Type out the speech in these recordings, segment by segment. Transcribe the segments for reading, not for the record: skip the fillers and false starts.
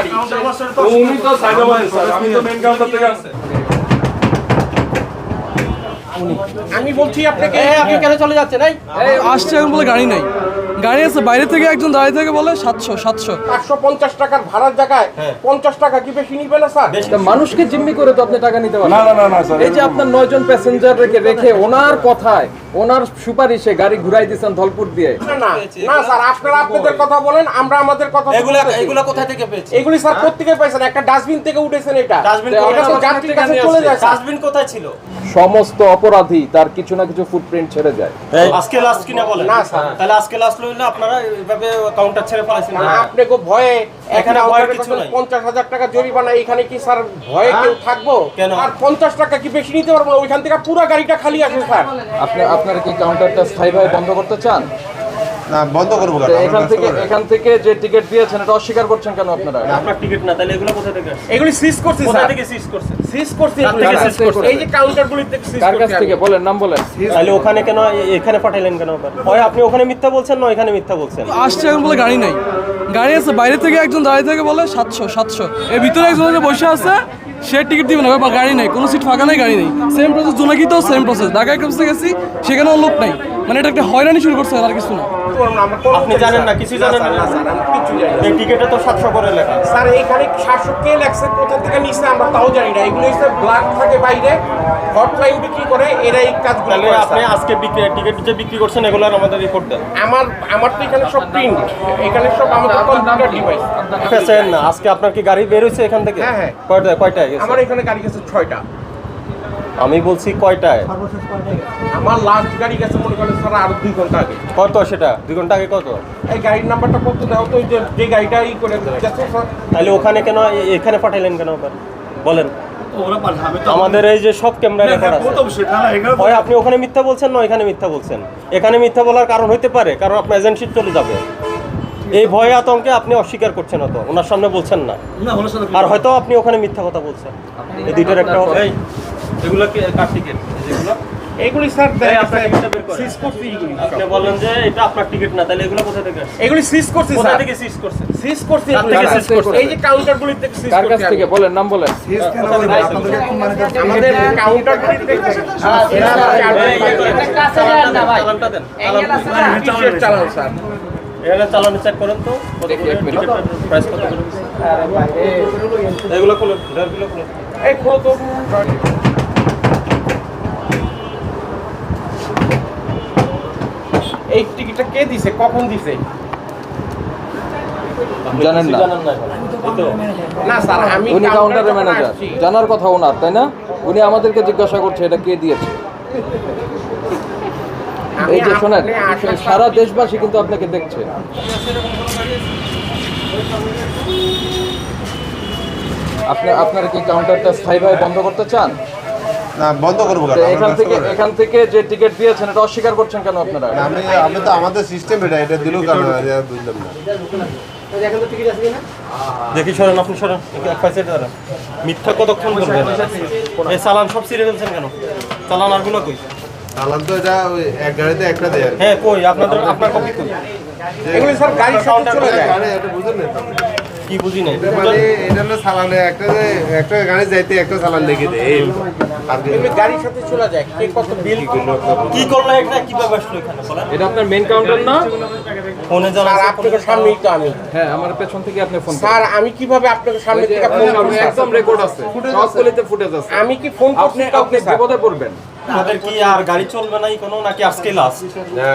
গাড়ি। উনি তো সাইডে বসে স্যার, আমি তো মেইন কাউন্টার থেকে আসছে। আমি বলছি আপনাকে আপনি কেন চলে যাচ্ছেন? এই আসছে এখন বলে গাড়ি নাই, গাড়ি আছে বাইরে থেকে একজন দাঁড়িয়ে থেকে বলে 700 550 টাকার ভাড়ার জায়গায় 50 টাকা কি বেশি নিবে না স্যার? মানুষকে জিম্মি করে তো আপনি টাকা নিতে পারেন না না না না স্যার, এই যে আপনার 9 জন প্যাসেঞ্জার রেখে ওনার কথায় ওনার সুপারিশে গাড়ি ঘুরাই দিয়েছেন ধলপুর দিয়ে। না না না স্যার, আপনারা আপনাদের কথা বলেন, আমরা আমাদের কথা বলতেছি। এগুলা কোথা থেকে পেয়েছেন? এগুলি স্যার কোত্থেকে পাইছেন? একটা ডাস্টবিন থেকে উঠেছেন এটা। ডাস্টবিন এটা তো যাত্রীর কাছে চলে যায় স্যার। ডাস্টবিন কোথায় ছিল? সমস্ত অপরাধী তার কিছু না কিছু ফুটপ্রিন্ট ছেড়ে যায়। আজকে লাস্ট কিনা বলেন? না স্যার। তাহলে আজকে লাস্ট লইলে আপনারা এইভাবে কাউন্টার ছেড়ে ফেলাইছেন না? আপনি কো ভয়ে এখানে ভয়ের কিছু নাই। 50,000 টাকা জরিমানা, এখানে কি স্যার ভয়ে কেউ থাকবো? কেন? আর 50 টাকা কি বেশি নিতে পারবো না? ওইখান থেকে পুরো গাড়িটা খালি আসে স্যার। আপনারা কি কাউন্টারটা স্থায়ীভাবে বন্ধ করতে চান? না বন্ধ করবো তো এখান থেকে যে টিকিট দিয়েছেন এটা অস্বীকার করছেন কেন আপনারা? আপনার টিকিট না, তাহলে এগুলো কোথা থেকে আসছে? এগুলি সিজ করছি কোথা স্যার। থেকে সিজ করছেন? সিজ করছি কার থেকে সিজ করছেন? এই যে কাউন্টারগুলি থেকে সিজ কার কাছ করছি থেকে আমি। বলেন, নাম বলেন। তাহলে ওখানে কেন এখানে পাঠাইলেন কেন? হয় আপনি ওখানে মিথ্যা বলছেন না এখানে মিথ্যা বলছেন? আসছে এখন বলে গাড়ি নাই, গাড়ি আছে বাইরে থেকে একজন দাঁড়িয়ে থেকে বলে 700 এর ভিতরে একজন যে বসে আছে সে টিকিট দিবে না, বা গাড়ি নেই, কোনো সিট ফাঁকা নাই, গাড়ি নেই। সেম প্রসেস জোনাকিতেও সেম প্রসেস, ঢাকা এক্সপ্রেসে গেছি সেখানেও লোক নাই। মানে এটা একটা হয়রানি শুরু করছে আর কিছু না। আপনি জানেন না, কিছু জানেন না? স্যার আমি কিছু জানি না। এই টিকিটে তো 700 করে লেখা। স্যার এইখানে 700 কে লেখছে, কোথা থেকে নিচ্ছে আমরা তাও জানি না। এগুলো হচ্ছে ব্ল্যাক থাকে বাইরে, হটলাইন বিক্রি করে, এরা এই কাজগুলো তাহলে করে আপনি স্যার। আজকে টিকিট যে বিক্রি করছেন এগুলোর আমাদের রিপোর্ট দেন। আমার তো এখানে সব প্রিন্ট, এখানে সব আমাদের কম্পিউটার ডিভাইস। পেছেন না, আজকে আপনার কি গাড়ি বের হয়েছে এখান থেকে? হ্যাঁ, হ্যাঁ। কয়টায় গেছে? আমার এখানে গাড়ি গেছে 6টা। আমি বলছি কয়টায়? আমার লাস্ট গাড়ি গেছে মনে করেন স্যার আরো 2 ঘন্টা আগে। কত সেটা? 2 ঘন্টা আগে কত? এই গাড়ির নাম্বারটা কত দাও তো, যে গাড়িটা ই করে গেছে স্যার। তাহলে ওখানে কেন এখানে পাঠাইলেন কেন আবার? বলেন। আমাদের এই যে সব ক্যামেরা রেকর্ড আছে, হয় আপনি ওখানে মিথ্যা বলছেন না এখানে মিথ্যা বলছেন। এখানে মিথ্যা বলার কারণ হইতে পারে কারণ আপনার এজেন্সিপ চলে যাবে, এই ভয় আতঙ্কে আপনি অস্বীকার করছেন, অত ওনার সামনে বলছেন না, আর হয়তো আপনি ওখানে মিথ্যা কথা বলছেন। এই দুইটার একটা হবে। এগুলো কি কার টিকিট? যেগুলো এগুলি স্যার এই আপনার টিকিটটা বের করেন। সিজ করছি এগুলি। আপনি বলেন যে এটা আপনার টিকিট না, তাহলে এগুলো কোথা থেকে আসছে? এগুলি সিজ করছি কোথা স্যার। থেকে সিজ করছেন? সিজ করছি কার এগুলি। থেকে সিজ করছেন? এই যে কাউন্টারগুলি থেকে সিজ কার কাছ করছি থেকে আমি। বলেন, নাম বলেন। আমাদের কাউন্টারগুলি থেকে এরা চালানটা দেন। চালান স্যার। এখানে চালান চেক করেন তো কত করে টিকিটের প্রাইস কত করে? এগুলো খুলে ড্রয়ারগুলো খুলে। এই খোলো তো। এই টিকিটটা কে দিছে, কখন দিছে? জানেন না? জানেন না এখন? এই তো। না স্যার, আমি উনি কাউন্টারের যখন ম্যানেজার, আসছি, জানার কথা ওনার, তাই না? উনি আমাদেরকে জিজ্ঞাসা করছে এটা কে দিয়েছে। আমি এই যে শোনেন, আপনি আসার সারা দেশবাসী কিন্তু আপনাকে দেখছে। আপনারা কি কাউন্টারটা স্থায়ীভাবে বন্ধ করতে চান? না বন্ধ করবো তো এখান থেকে যে টিকিট দিয়েছেন এটা অস্বীকার করছেন কেন আপনারা? আমি তো আমাদের সিস্টেম এটা দিল কারণ বুঝলাম না। দেখি সরেন, আপনি সরেন, এক পাশে দাঁড়ান। মিথ্যা কতক্ষণ বলবেন? এই চালান সব ছিঁড়ে ফেলছেন কেন? চালান আরগুলো কই? চালান তো এটা ওই এক গাড়িতে একটা দেয় আর কি। হ্যাঁ কই আপনার কপি কই? এগুলি স্যার গাড়ির সাথে চলে যায়। গাড়ি এটা বুঝলেন না? কি বুঝি নাই। এটা মানে এটা হলো চালানে একটা গাড়ি যাইতে একটা চালান লিখে দেয় এই আর কি। এগুলি গাড়ির সাথে চলে যায়। কে কত বিল করলো? কি করলো এটা? কিভাবে আসলো এখানে বলেন? এটা আপনার মেইন কাউন্টার না? ফোনে স্যার জানা আপনাদের সামনেই তো আমি। হ্যাঁ, আমার পেছন থেকে আপনি ফোন স্যার আমি কিভাবে আপনাদের সামনে থেকে ফোন করব? একদম রেকর্ড আছে, সবগুলিতে ফুটেজ আছে। আমি কি ফোন করছি আপনি কাউকে স্যার? বিপদে পড়বেন। আমাদের কি আর গাড়ি চলবে নাই কোনো, নাকি আজকে লাস্ট?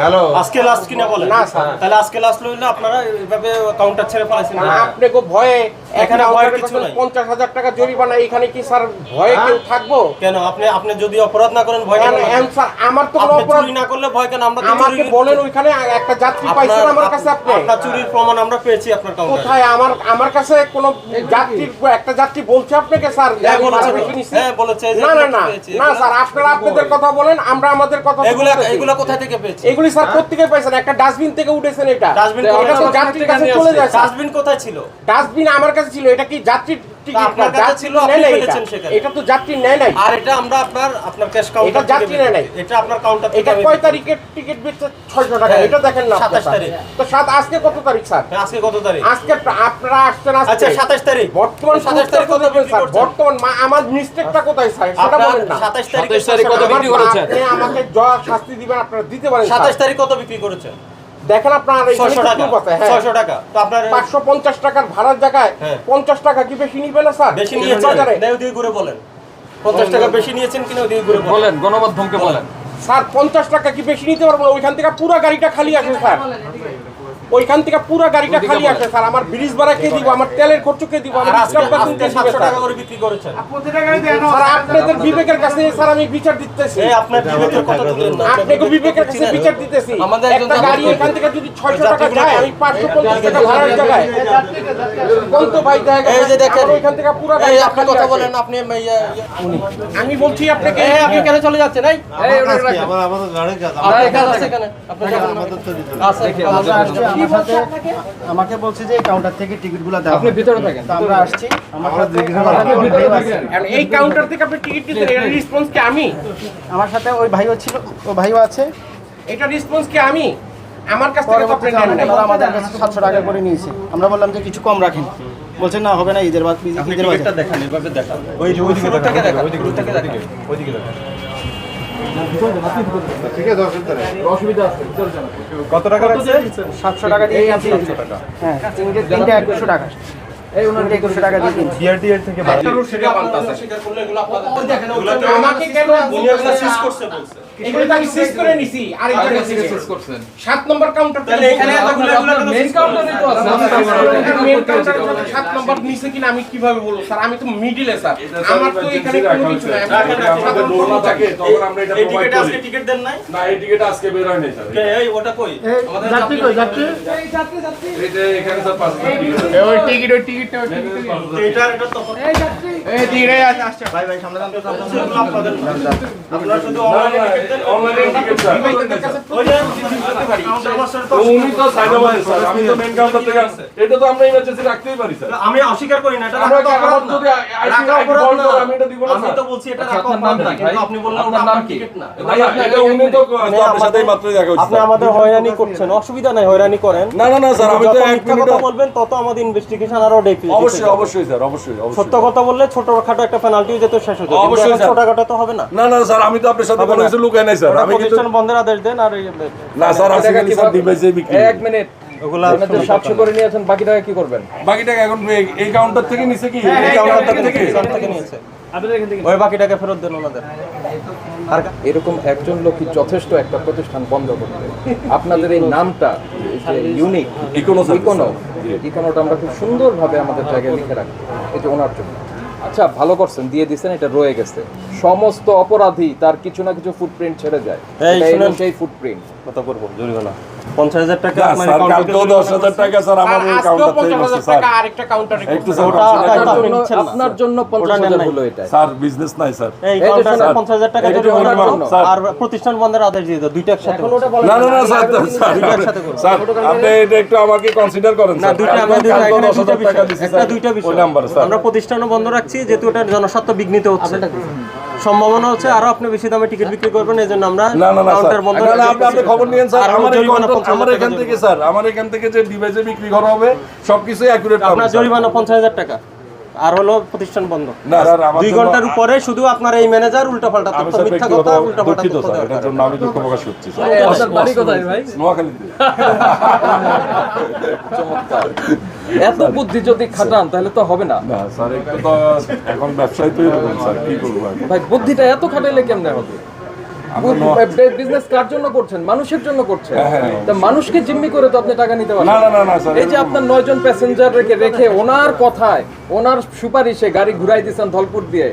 হ্যালো আজকে লাস্ট কিনা বলেন? না স্যার। তাহলে আজকে লাস্ট লইলে আপনারা এইভাবে কাউন্টার ছেড়ে ফেলাইছেন না? আপনি কো ভয়ে এখানে ভয়ের কিছু নাই। 50,000 টাকা জরিমানা, এখানে কি স্যার ভয়ে কেউ থাকবো? কেন আপনি যদি অপরাধ না করেন ভয় কেন? স্যার আমার তো কোনো আপনি অপরাধ। চুরি না করলে ভয় কেন? আমরা তো আমাকে চুরি- বলেন ওইখানে একটা যাত্রী পাইছেন আমার কাছে আপনি? আপনার চুরির প্রমাণ আমরা পেয়েছি আপনার কাউন্টারে। কোথায়? আমার কাছে কোনো একটা যাত্রী বলছে আপনাকে স্যার হ্যাঁ, আমি বলেছে ভাড়া তো। বেশি নিছি? হ্যাঁ, বলেছে, এই যে না না আমরা না পেয়েছি। না স্যার, আপনারা আপনাদের কথা বলেন, আমরা আমাদের কথা বলতেছি। এগুলা কোথা থেকে পেয়েছি? এগুলি স্যার কোত্থেকে পাইছেন? একটা ডাস্টবিন থেকে উঠেছেন এটা। ডাস্টবিন এটা তো যাত্রীর কাছে চলে যায় স্যার। ডাস্টবিন কোথায় ছিল? ডাস্টবিন আমার কাছে ছিল। এটা কি যাত্রীর টিকিট আপনার কাছে ছিল, আপনি ফেলেছেন সেখানে। এটা তো যাত্রী নেয় নাই। আর এটা আমরা আপনার ক্যাশ কাউন্টার এটা যাত্রী নেয় নাই। এটা আপনার কাউন্টার এটা কয় তারিখের টিকিট বেচছে 600 টাকা, এটা দেখেন না 27 তারিখ। তো আজকে কত তারিখ স্যার? আজকে কত তারিখ? আজকে আপনারা আসছেন আচ্ছা আজকে 27 তারিখ। বর্তমান 27 তারিখ কত বিক্রি স্যার? করছেন? বর্তমান আমার মিস্টেকটা কোথায় স্যার সেটা আপনার বলেন না। 27 তারিখ 27 তারিখ কত বিক্রি করেছেন? আপনি আমাকে যা শাস্তি দিবেন আপনারা দিতে পারেন স্যার। 27 তারিখ কত বিক্রি করেছেন? দেখেন আপনার এখানে 600 টাকা। কত আছে? হ্যাঁ 600 টাকা। তো আপনার 550 টাকার ভাড়ার জায়গায় হ্যাঁ। 50 টাকা কি বেশি নিবে না স্যার? বেশি নিয়েছেন? বাজারে। দেও দিয়ে ঘুরে বলেন। 50 টাকা বেশি নিয়েছেন কিনা দিয়ে ঘুরে বলেন। বলেন, গণমাধ্যমকে বলেন। স্যার 50 টাকা কি বেশি নিতে পারবো না? ওইখান থেকে পুরো গাড়িটা খালি আসে স্যার। ওইখান থেকে পুরো গাড়িটা খালি আসে স্যার। আমার ব্রিজ ভাড়া কে দিব? আমার তেলের খরচ কে দিব? আর আমার আজকে স্টাফ বেতন কে দিবে 700 স্যার? টাকা করে বিক্রি করেছেন। স্যার আপনাদের বিবেকের কাছে স্যার আমি বিচার দিতেছি। এই আপনার বিবেকের কথা তুলেন না। আপনাকে বিবেকের কাছে বিচার দিতেছি। আমাদের একজন একটা গাড়ি এখান থেকে যদি 600 টাকা যায়, আমি 550 টাকা ভাড়ার জায়গায় কোন তো ভাই দেখা গেছে এই যে দেখেন, আমার ওইখান থেকে পুরো এই গাড়ি আপনি কথা বলেন, আপনি আমি বলছি আপনাকে এই আপনি কেন চলে যাচ্ছেন? এই আমাদের গাড়ির কাজ আপনার কাজ আছে এখানে, আপনার কাজ আছে। আমাকে বলছে যে কাউন্টার থেকে টিকিটগুলো দেওয়া আপনি ভিতরে থাকেন। তো আমরা আসছি। আর এই কাউন্টার থেকে আপনি টিকিট দিতেন, এর রেসপন্স কি আমি? আমার সাথে ওই ভাইও ছিল, ও ভাইও আছে। এটা রেসপন্স কি আমি? আমার কাছ থেকে তো আপনি নেন নাই। তারা আমাদের কাছে 700 টাকা করে নিয়েছে। আমরা বললাম যে কিছু কম রাখেন, বলছেন না হবে না, ঈদের বাজার। দেখান, এভাবে দেখান। ওই যে ওইদিকে দেখান, ওইদিকে দেখান, ওইদিকে দেখান। ঠিক আছে অসুবিধা নেই। অসুবিধা আছে, ভিতরে যান। কত টাকা লাগছে? 700 টাকা দিয়ে কিনছি। হ্যাঁ, তিনটা 2100 টাকা। এই ওনার 2100 টাকা দিয়ে কিনছি। বিআরটিএর থেকে আমাকে কেন সিজ করছে বলছে। এগুলো তো আমি সিজ করে নিছি আরেক জায়গা থেকে। করছেন। 7 নম্বর কাউন্টার তাহলে এখানে এতগুলো মেইন কাউন্টারই তো আছে। মেন কাউন্টার 7 নম্বর নিচে কিনা আমি কিভাবে বলবো স্যার? আমি তো মিডিলে স্যার। আমার তো এখানে কোনো কিছু নাই। আমি এখানে সাধারণ কর্মচারী। তখন আমরা এটা এই provide টিকেট করি। আজকে টিকেট দেন নাই? না, এই টিকিট আজকে বের হয় নাই স্যার। এই ওটা কই? আমাদের যাত্রী কই যাত্রী? এটা এখানে স্যার 5 এটা তখন ভাই ভাই সামনে যান তো। আপনারা শুধু অনলাইনে টিকেট দেন। অনলাইনে টিকিট স্যার। ওই যে কাউন্টার মাস্টার তো উনি তো সাইডে বসে স্যার, আমি তো মেইন কাউন্টার থেকে আসছে। এটা তো আমরা ইমার্জেন্সি রাখতেই পারি স্যার। আমি অস্বীকার করি না, এটা আমরা রাখা তো অপরাধ না। যদি রাখা অপরাধ বল না। আমি এটা দিব না আমি স্যার। তো বলছি এটা আচ্ছা, রাখা আপনার নাম অপরাধ না, কি কিন্তু ভাই? আপনি বললেন আপনার ওটা নাম আপনার কি? টিকিট না। ভাই এটা উনি তো আপনার সাথেই মাত্রই দেখা হচ্ছে। আপনি আমাদের হয়রানি করছেন, অসুবিধা নাই, হয়রানি করেন। না না না স্যার, আমি যত তো 1 মিথ্যা মিনিট কথা বলবেন তত আমাদের ইনভেস্টিগেশন আরো ডেপি। অবশ্যই অবশ্যই স্যার, অবশ্যই অবশ্যই। সত্য কথা বললে ছোটখাটো একটা পেনাল্টিও যেত, শেষ হতো। অবশ্যই স্যার। ছোটখাটো তো হবে না। না না স্যার, আমি তো আপনার সাথে কোনো কিছু লুকাই নাই স্যার। ওটা আমি কিন্তু প্রতিষ্ঠান বন্ধের আদেশ দেন। আর না স্যার, আমি টাকা কিন্তু স্যার ডিভাইসে বিক্রি এক মিনিট। ওগুলা আপনাদের 700 করে নিয়েছেন, বাকি টাকা কি করবেন? বাকি টাকা এখন এই কাউন্টার থেকে নিছে কি? এই এই কাউন্টার কাউন্টার থেকে থেকে নিয়েছে। ওই বাকি টাকা ফেরত দেন ওনাদের। আর এরকম একজন লোকই যথেষ্ট একটা প্রতিষ্ঠান বন্ধ করতে। আপনাদের এই নামটা ইউনিক, ইকোনো সার্ভিস। ইকোনোটা আমরা খুব সুন্দরভাবে আমাদের জায়গায় লিখে রাখি, এটা ওনার জন্য। আচ্ছা, ভালো করছেন, দিয়ে দিচ্ছেন, এটা রয়ে গেছে। সমস্ত অপরাধী তার কিছু না কিছু ফুটপ্রিন্ট ছেড়ে যায়। এই শুনেন, সেই ফুটপ্রিন্ট কত করবো জরিমানা? 50,000 টাকা। না স্যার, কালকেও 10,000 টাকা স্যার আমার এই আজকেও কাউন্টার থেকে 50,000 নিছে স্যার। টাকা আরেকটা কাউন্টারে একটু স্যার ওটা- consider আপনি করুন। নিচ্ছেন না, আপনার স্যার। জন্য ওটা নেন 50,000 নাই। হলো এটা। স্যার বিজনেস নাই স্যার। এই যে কাউন্টারে শোনেন, 50,000 টাকা এটা জরিমানা minimum, করুন। স্যার। আর প্রতিষ্ঠান বন্ধের আদেশ দিয়ে দাও, দুইটা একসাথে। না না না স্যার, স্যার একসাথে করুন। স্যার আপনি এটা একটু আমাকে কনসিডার করেন না, স্যার। দুইটা কালকেও আমাদের এখানে 10,000 দুইটা টাকা বিষয়, দিছি একটা স্যার। দুইটা বিষয়। ওই নাম্বার স্যার। আমরা প্রতিষ্ঠানও বন্ধ রাখছি, যেহেতু এটা জনস্বার্থ বিঘ্নিত হচ্ছে। সম্ভাবনা হচ্ছে আরো আপনি বেশি দামে টিকিট বিক্রি করবেন, এই জন্য আমরা না না না স্যার, কাউন্টার বন্ধ না, না, রেখে আপনি দিচ্ছি। খবর নিয়েন স্যার। আর আমার এই জরিমানা কাউন্টার, 50,000 আমার এখান টাকা থেকে স্যার, আমার এখান থেকে যে ডিভাইসে বিক্রি করা হবে সবকিছু অ্যাকুরেট পাবেন আপনার স্যার। জরিমানা 50,000 টাকা। আর হলো প্রতিষ্ঠান বন্ধ। না স্যার, আমার 2 জন্য- ঘন্টার উপরে শুধু আপনার এই ম্যানেজার উল্টাপাল্টা আমি তথ্য, স্যার মিথ্যা ব্যক্তিগত কথা, উল্টাপাল্টা দুঃখিত তথ্য স্যার, দেওয়ার এটার জন্য কারণে। আমি দুঃখ প্রকাশ করছি স্যার। আপনার বাড়ি কোথায় ভাই? নোয়াখালীতে। চমৎকার। এত বুদ্ধি যদি খাটান তাহলে তো হবে না না স্যার, একটু তো এখন ব্যবসায় তো এরকম স্যার, কি করবো এখন? ভাই। বুদ্ধিটা এত খাটাইলে কেমনে হবে? বিজনেস কার জন্য করছেন? মানুষের জন্য করছেন। হ্যাঁ। তা মানুষকে জিম্মি করে তো আপনি টাকা নিতে পারেন না, না, না, না, স্যার, এই যে এরকম আপনার 9 জন প্যাসেঞ্জার রেখে ওনার কথায়, ওনার সুপারিশে গাড়ি ঘুরাই দিয়েছেন ধলপুর দিয়ে,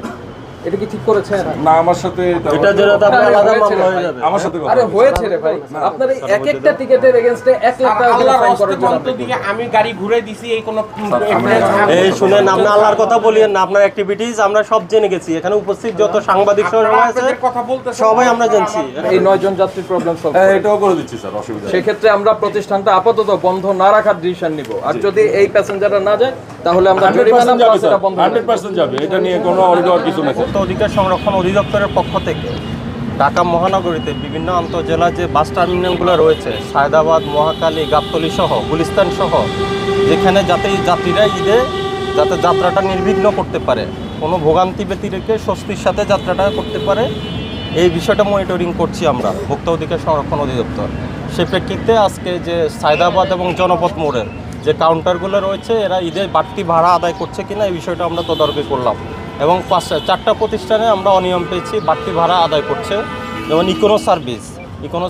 এটা কি ঠিক করেছেন? না আমার সাথে এটা যেটা তো আপনার আলাদা মামলা হয়ে যাবে। আমার সাথে কথা আরে বলছি। হয়েছে রে ভাই, আপনার এই এক একটা টিকেটের এগেইনস্টে 1 লাখ টাকা করে আল্লাহর ফাইন হস্তে করার জন্য বন্ধ দিকে আমি গাড়ি ঘুরে দিছি এই কোনো এই শুনেন, আপনি আল্লাহর কথা বলিয়েন না, আপনার অ্যাক্টিভিটিস আমরা সব জেনে গেছি। এখানে উপস্থিত যত সাংবাদিক সবাই আছে আপনাদের কথা বলতেছেন সবাই আমরা জানছি। এই 9 জন যাত্রীর প্রবলেম সলভ হ্যাঁ, এটাও করে দিচ্ছি স্যার, অসুবিধা নেই। সেক্ষেত্রে আমরা প্রতিষ্ঠানটা আপাতত বন্ধ না রাখার ডিসিশন নিব, আর যদি এই প্যাসেঞ্জাররা না যায় তাহলে আমরা 100% জরিমানা যাবে প্লাস স্যার, এটা বন্ধ করে দেব। 100% যাবে, এটা নিয়ে কোনো অরিগর কিছু নেই। ভোক্তা অধিকার সংরক্ষণ অধিদপ্তরের পক্ষ থেকে ঢাকা মহানগরীতে বিভিন্ন আন্তঃজেলা যে বাস টার্মিনালগুলো রয়েছে, সায়দাবাদ, মহাখালী, গাবতলী সহ গুলিস্তান সহ, যেখানে যাতে যাত্রীরা ঈদে যাতে যাত্রাটা নির্বিঘ্ন করতে পারে, কোনো ভোগান্তি ব্যতি রেখে স্বস্তির সাথে যাত্রাটা করতে পারে, এই বিষয়টা মনিটরিং করছি আমরা ভোক্তা অধিকার সংরক্ষণ অধিদপ্তর। সে প্রেক্ষিতে আজকে যে সায়দাবাদ এবং জনপথ মোড়ের যে কাউন্টারগুলো রয়েছে, এরা ঈদের বাড়তি ভাড়া আদায় করছে কিনা এই বিষয়টা আমরা তদারকি করলাম, এবং 4টা প্রতিষ্ঠানে আমরা অনিয়ম পেয়েছি, বাড়তি ভাড়া আদায় করছে। যেমন ইকোনো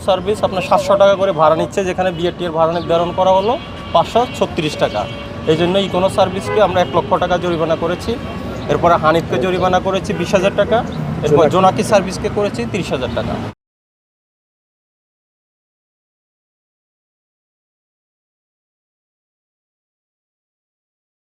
সার্ভিস আপনার 700 টাকা করে ভাড়া নিচ্ছে, যেখানে বিআরটি এর ভাড়া নির্ধারণ করা হলো 536 টাকা। এই জন্য ইকোনো সার্ভিসকে আমরা 1 লক্ষ টাকা জরিমানা করেছি। এরপরে হানিফকে জরিমানা করেছি 20,000 টাকা। এরপর জোনাকি সার্ভিসকে করেছি 30,000 টাকা।